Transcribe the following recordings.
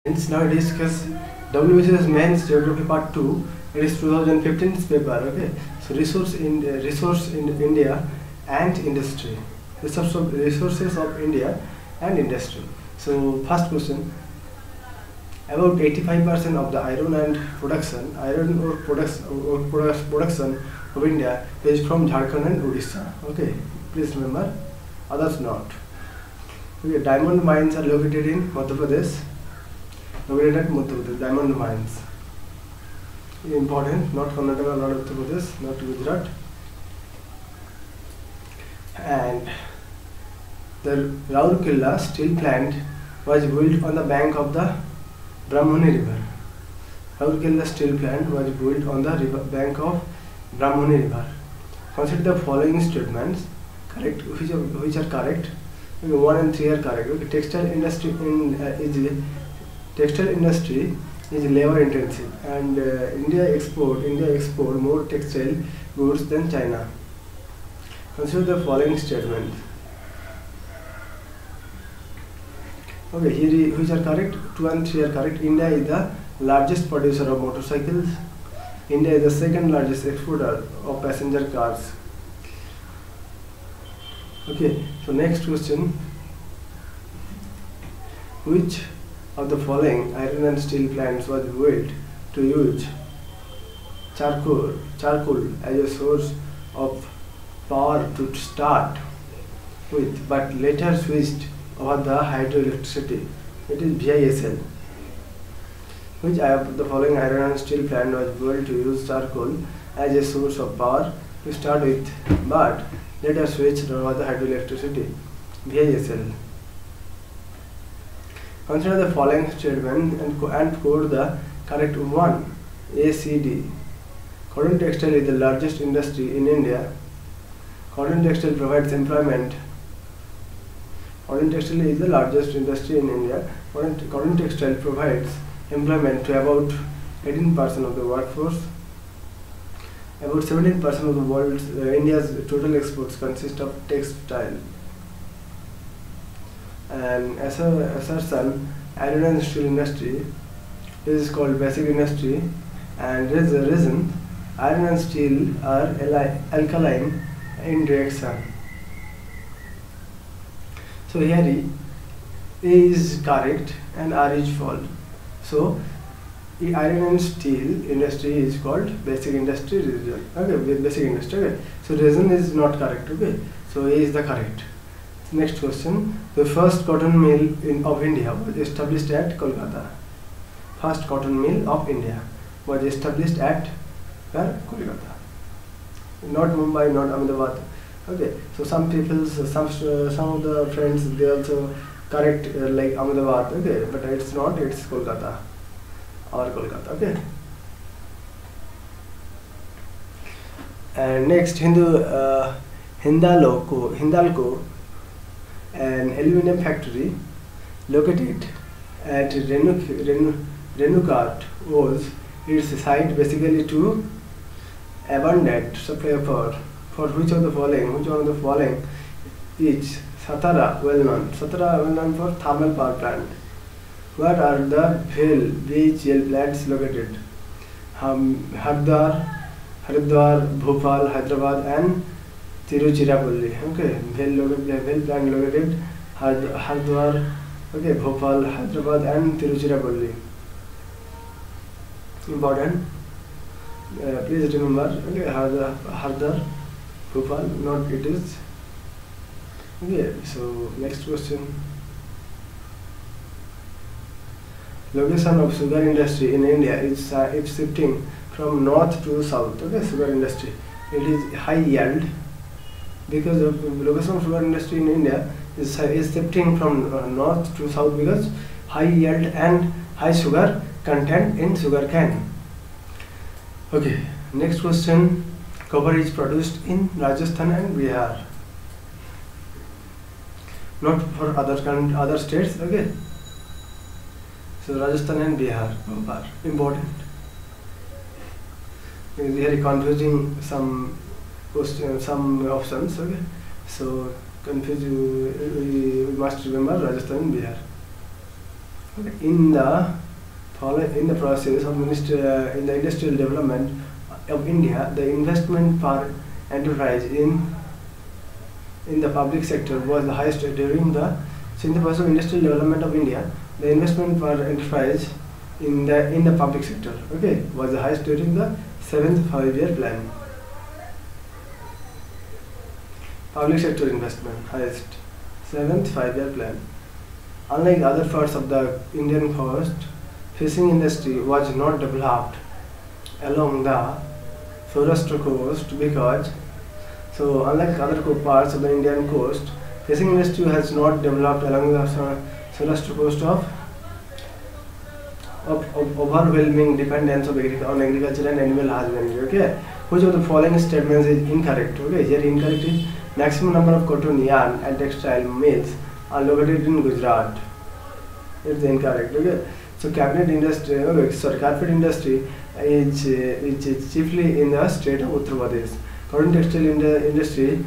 Now we discuss WBCS Men's Geography Part 2. It is 2015 paper. Okay. So resource in India and industry. Resources of India and industry. So first question. About 85% of the iron ore production of India is from Jharkhand and Odisha. Okay. Please remember. Others not. Okay. Diamond mines are located in Madhya Pradesh. Located at Madhya Pradesh, diamond mines. Important, not Karnataka, not Uttar Pradesh, not Gujarat. And the Rourkela steel plant was built on the bank of the Brahmani river. Rourkela steel plant was built on the bank of Brahmani river. Consider the following statements, correct, which are correct. 1 and 3 are correct. Okay. Textile industry is labor intensive, and India export more textile goods than China. Consider the following statement. Okay, here which are correct? 2 and 3 are correct. India is the largest producer of motorcycles. India is the second largest exporter of passenger cars. Okay, so next question. Which of the following iron and steel plants was built to use charcoal as a source of power to start with, but later switched over the hydroelectricity? It is VISL. Which of the following iron and steel plant was built to use charcoal as a source of power to start with, but later switched over the hydroelectricity? VISL. Consider the following statement and quote the correct one. ACD. Cotton textile is the largest industry in India. Cotton textile provides employment. Cotton textile is the largest industry in India. Cotton textile provides employment to about 18% of the workforce. About 17% of the world's India's total exports consist of textile. And as a assertion, iron and steel industry is called basic industry, and there is a reason iron and steel are alkaline in reaction. So here A is correct and R is false. So the iron and steel industry is called basic industry region. Okay, basic industry. Okay. So reason is not correct. Okay. So A is the correct. Next question. The first cotton mill of India was established at Kolkata. First cotton mill of India was established at Kolkata. Not Mumbai, not Ahmedabad. Okay. So some people, some of the friends, they also correct like Ahmedabad. Okay, but it's not. It's Kolkata or Kolkata. Okay. And next, Hindalco, an aluminum factory located at Renukart, was its site basically to abundant supply for which of the following is Satara well known? Satara well known for thermal power plant. Where are the BHEL plants located? Haridwar, Bhopal, Hyderabad and Tiruchirappalli. Okay, BHEL plant located Haridwar, okay, Bhopal, Hyderabad and Tiruchirappalli. Important. Please remember. Okay, Haridwar, Bhopal, not it is. Okay, so next question. Location of sugar industry in India is shifting from north to south. Okay, sugar industry. It is high yield. Because of location of sugar industry in India is shifting from north to south because high yield and high sugar content in sugar cane. Okay, next question. Copper is produced in Rajasthan and Bihar, not for other states. Okay, so Rajasthan and Bihar copper important. We are confusing some questions, some options. Okay, so we must remember Rajasthan and Bihar. In the process of in the industrial development of India, the investment per enterprise in the public sector was the highest during the. So in the process of industrial development of India, the investment per enterprise in the public sector, okay, was the highest during the 7th 5-year plan. Public sector investment highest 7th 5-year plan. Unlike other parts of the Indian coast, fishing industry was not developed along the Saurashtra coast because, so unlike other parts of the Indian coast, fishing industry has not developed along the Saurashtra coast of overwhelming dependence on agriculture and animal husbandry. Okay, which of the following statements is incorrect? Okay, here incorrect is maximum number of cotton, yarn and textile mills are located in Gujarat. It's incorrect. Okay, so carpet industry is chiefly in the state of Uttar Pradesh. Cotton textile industry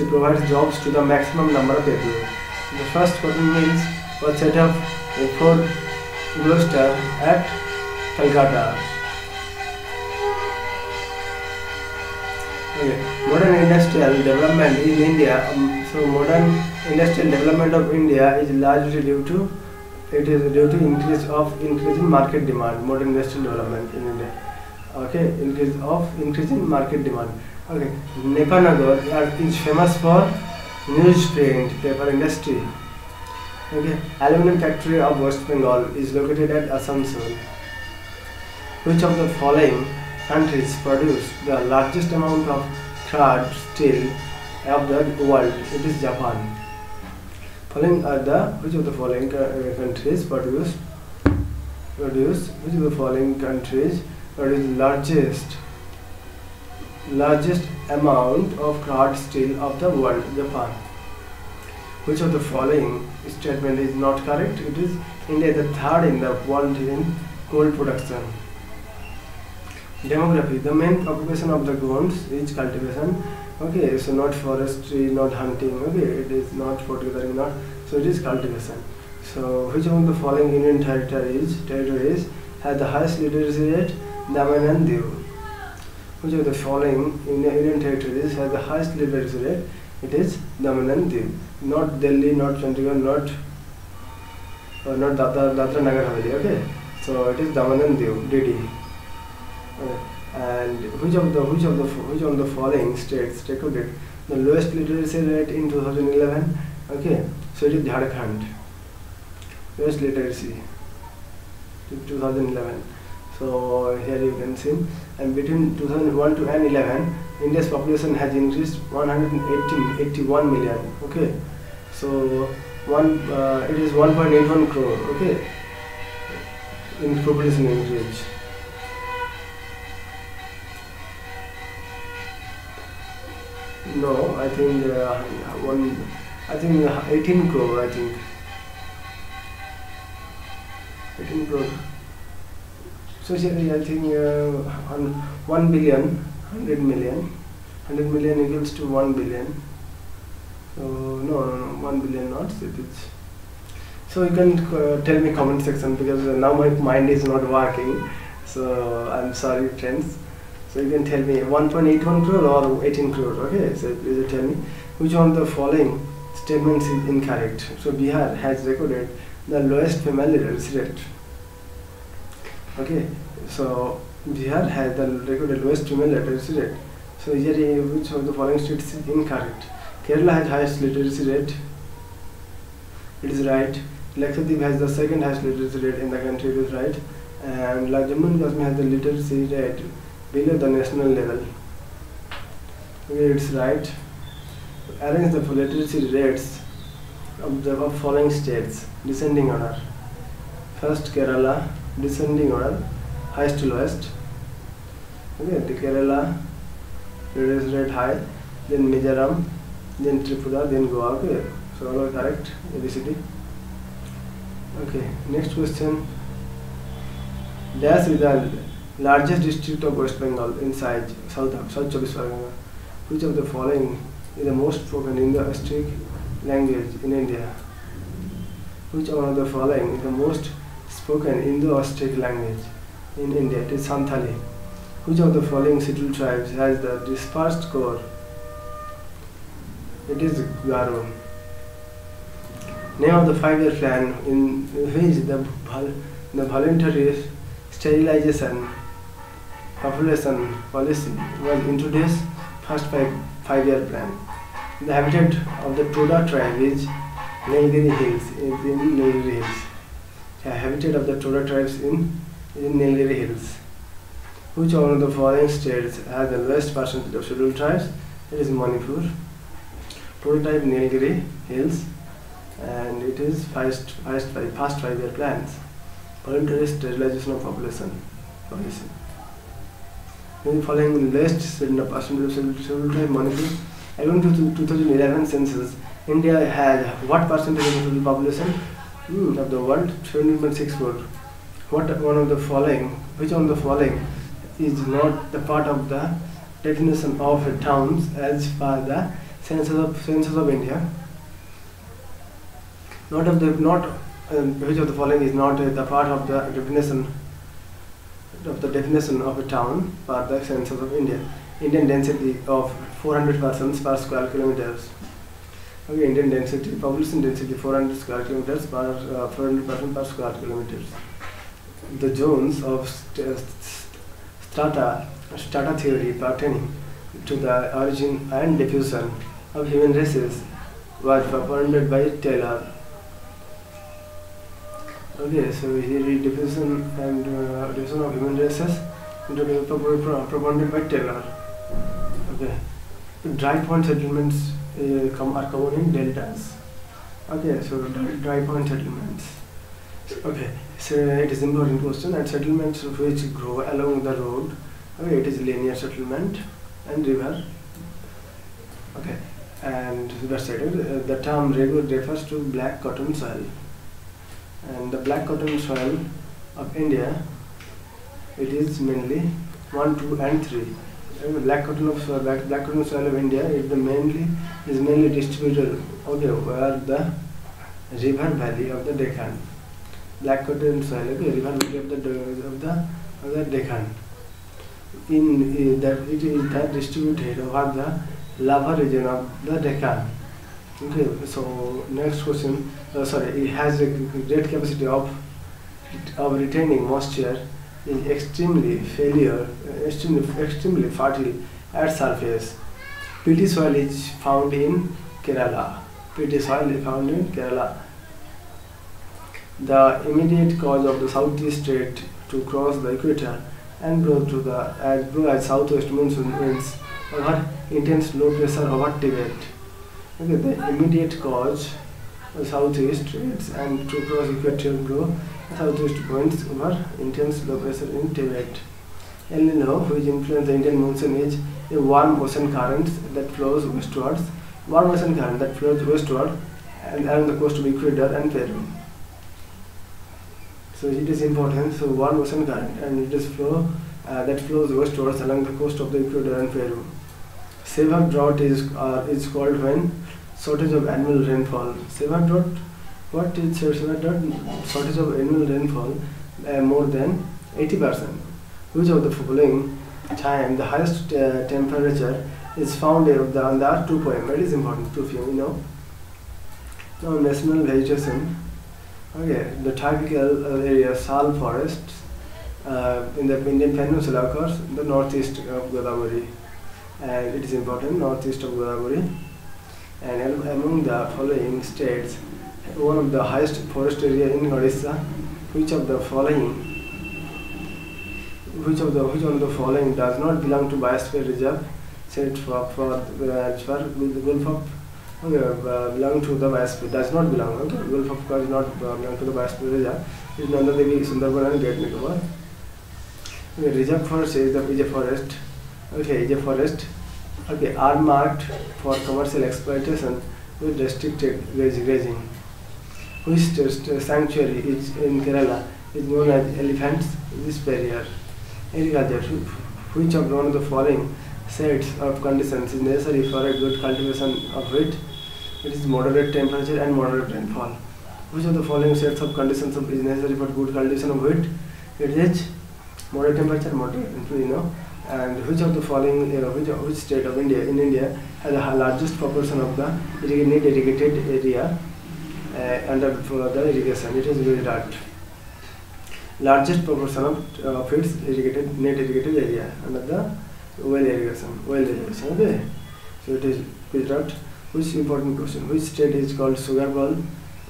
provides jobs to the maximum number of people. The first cotton mills was set up in Fort Gloucester at Calcutta. Okay. Modern industrial development in India. So modern industrial development of India is largely due to increasing market demand. Modern industrial development in India. Okay, increasing market demand. Okay, Nepanagar is famous for newsprint paper industry. Okay, aluminum factory of West Bengal is located at Asansol. Which of the following countries produce the largest amount of crude steel of the world? It is Japan. Which of the following countries produce largest amount of crude steel of the world? Japan. Which of the following statement is not correct? It is India is the third in the world in coal production. Demography. The main occupation of the Gonds is cultivation. Okay, so not forestry, not hunting. Okay, it is not photographing, not. So it is cultivation. So which of the following Indian territories has the highest literacy rate? Daman and Diu. Which of the following Indian territories has the highest literacy rate? It is Daman and Diu. Not Delhi, not Chandigarh, not Dadra Nagar Haveli. Okay, so it is Daman and Diu. DD. Okay. And which of the following states recorded the lowest literacy rate in 2011? Okay, so it is Jharkhand. Lowest literacy in 2011. So here you can see, and between 2001 to 2011, India's population has increased 181 million. Okay, so it is 1.81 crore. Okay, in population increase. No, I think 18 crore. I think 18 crore. So I think 1 billion, 100 million equals to 1 billion. So no, 1 billion not. So you can tell me comment section, because now my mind is not working. So I'm sorry, friends. So you can tell me 1.81 crore or 18 crore. Okay, so please tell me which one of the following statements is incorrect. So Bihar has recorded the lowest female literacy rate. Okay, so Bihar has the recorded lowest female literacy rate. So here which of the following states is incorrect? Kerala has highest literacy rate. It is right. Lakshadweep has the second highest literacy rate in the country. It is right. And Jammu and Kashmir has the literacy rate below the national level. Okay, it's right. Arrange the literacy rates of the following states, descending order. First Kerala, descending order, highest to lowest. Okay, the Kerala literacy rate high, then Mizoram, then Tripura, then Goa. Okay, so all are correct. ABCD. Okay, next question. Dash is the largest district of West Bengal in size, South Chabis Pargana. Which of the following is the most spoken linguistic language in India? Which one of the following is the most spoken Indo-Austic language in India? It is Santhali. Which of the following scheduled tribes has the dispersed core? It is Garo. Name of the 5-year plan in which the voluntary sterilization population policy was introduced. First 5-year plan. The habitat of the Toda tribe is Nilgiri Hills. Is in Nilgiri Hills. The habitat of the Toda tribes in Nilgiri Hills. Which one of the following states has the lowest percentage of scheduled tribes? It is Manipur. Toda tribe Nilgiri Hills, and it is past 5-year plans. Voluntary sterilization of population policy. The following list percentage of scheduled tribe Manipur. According to 2011 census, India has what percentage of the total population of the world? 17.64. Which one of the following is not the part of the definition of towns as per the census of India? Which of the following is not the part of the definition of a town per the census of India? Indian density of 400 persons per square kilometers. Okay, Indian density, population density 400 square kilometers per 400 persons per square kilometers. The zones of strata theory pertaining to the origin and diffusion of human races was propounded by Taylor. Okay, so here diffusion and diffusion of human races propounded by Taylor. Okay, dry point settlements are common in deltas. Okay, so dry point settlements. Okay, so it is important question. And settlements which grow along the road. Okay, it is linear settlement and river. Okay, and riverside. The term refers to black cotton soil. And the black cotton soil of India, it is mainly 1, 2, and 3. Black cotton soil of India is mainly distributed. Okay, where the river valley of the Deccan. Black cotton soil, okay, river valley of the Deccan. It is that distributed over the lava region of the Deccan. Okay, so next question. It has a great capacity of retaining moisture. Is extremely fertile at surface. Peaty soil is found in Kerala. The immediate cause of the southeast trade to cross the equator and blow as southwest monsoon winds over intense low pressure over Tibet. Okay, the immediate cause of southeast trades and to cross equator blow southwest winds over intense low pressure in Tibet. El Nino, which influences the Indian monsoon, is a warm ocean current that flows westward and along the coast of Ecuador and Peru. So it is important. So warm ocean current, and it is that flows westwards along the coast of the Ecuador and Peru. Severe drought is called when shortage of annual rainfall. Severe drought. What is severe drought? Shortage of annual rainfall more than 80%. Which of the following time the highest temperature is found on the R2 poem? It is important to you know. Now national vegetation. Okay, the typical area sal forests in the Indian Peninsula occurs in the northeast of Godavari, and it is important, northeast of Godavari. And among the following states, one of the highest forest area in Odisha. Which one of the following does not belong to biosphere reserve? Set for the Gulf of belong to the biosphere, does not belong. Okay, Gulf of does not belong to the biosphere reserve. It is Nanda Devi, Sundarban, and Great Nicobar. Okay, reserve forest is a forest. Okay, is a forest. Okay, are marked for commercial exploitation with restricted grazing. Which sanctuary is in Kerala is known as Elephants Barrier. Agriculture. Which of one of the following sets of conditions is necessary for a good cultivation of wheat? It is moderate temperature and moderate rainfall. Which of the following sets of conditions is necessary for good cultivation of wheat? It is moderate temperature, and which of the following, which state of India has the largest proportion of the net irrigated area under the irrigation? It is Gujarat. Largest proportion of its net irrigated area under the well irrigation. Okay, so it is Gujarat. Which important question? Which state is called sugar bowl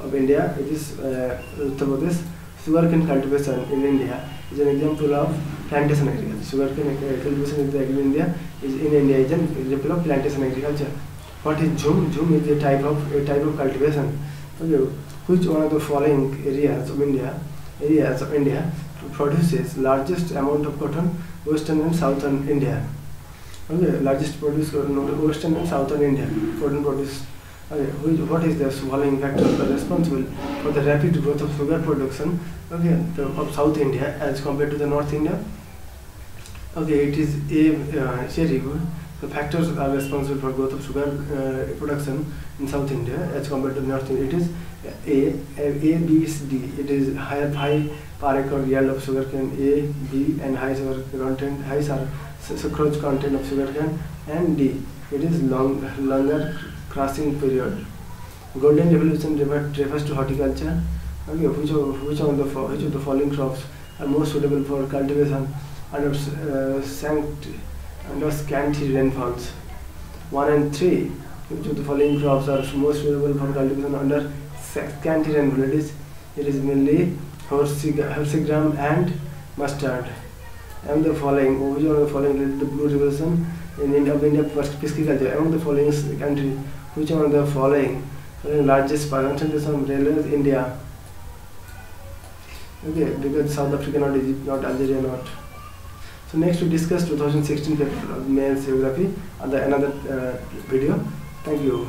of India? It is Uttar Pradesh. Sugarcane cultivation in India is an example of plantation agriculture. Sugarcane cultivation in India is an example of plantation agriculture. What is jhum? Jhum is a type of cultivation. Okay. Which one of the following areas of India produces largest amount of cotton? Western and southern India. Okay, largest produce Western and southern India. Cotton produce. Okay, what is the following factors are responsible for the rapid growth of sugar production? Okay, of South India as compared to the North India? Okay, it is very good. The factors are responsible for growth of sugar production in South India as compared to North India. It is A, B, D. It is high per acre yield of sugarcane, A, B, and high sucrose content of sugarcane, and D. It is longer crushing period. Golden revolution refers to horticulture. Okay, which of the following crops are most suitable for cultivation under scanty rainfalls? 1 and 3. Which of the following crops are most suitable for cultivation under scanty rainfall? It is mainly horsegram and mustard. Among the following, which of the following led to the blue revolution in India pisciculture? Among the following country, which one of the following largest concentration of railways in India? Okay, because South Africa, not Egypt, not Algeria, not. So next we discuss 2016 paper of Mains Geography on the another video. Thank you.